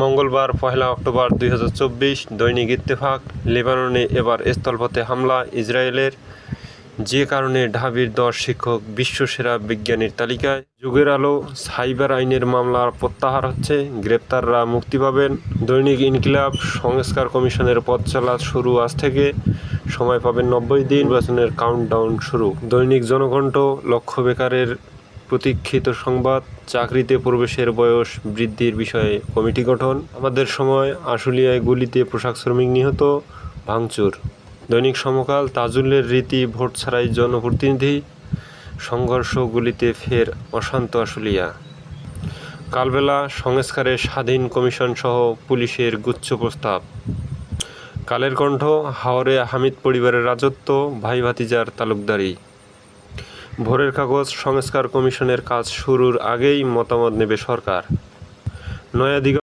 মঙ্গলবার ১ অক্টোবর ২০২৪ দৈনিক ইত্তেফাক। লেবাননে এবার স্থলপথে হামলা ইসরায়েলের, যে কারণে ঢাবির ১০ শিক্ষক বিশ্বসেরা বিজ্ঞানীর তালিকায়। যুগের আলো, সাইবার আইনের মামলা প্রত্যাহার হচ্ছে, গ্রেপ্তাররা মুক্তি পাবেন। দৈনিক ইনকিলাব, সংস্কার কমিশনের পথ চলা শুরু আজ থেকে, সময় পাবেন ৯০ দিন, নির্বাচনের কাউন্টডাউন শুরু। দৈনিক জনকণ্ঠ, লক্ষ বেকারের প্রতীক্ষিত সংবাদ, চাকরিতে প্রবেশের বয়স বৃদ্ধির বিষয়ে কমিটি গঠন। আমাদের সময়, আশুলিয়ায় গুলিতে পোশাক শ্রমিক নিহত, ভাঙচুর। দৈনিক সমকাল, তাজুলের রীতি, ভোট ছাড়াই জনপ্রতিনিধি, সংঘর্ষ, গুলিতে ফের অশান্ত আশুলিয়া। কালবেলা, সংস্কারে স্বাধীন কমিশন সহ পুলিশের গুচ্ছ প্রস্তাব। কালের কণ্ঠ, হাওরে হামিদ পরিবারের রাজত্ব, ভাই ভাতিজার তালুকদারি। ভোরের কাগজ, সংস্কার কমিশনের কাজ শুরুর আগেই মতামত নেবে সরকার। নয়া দিগন্ত।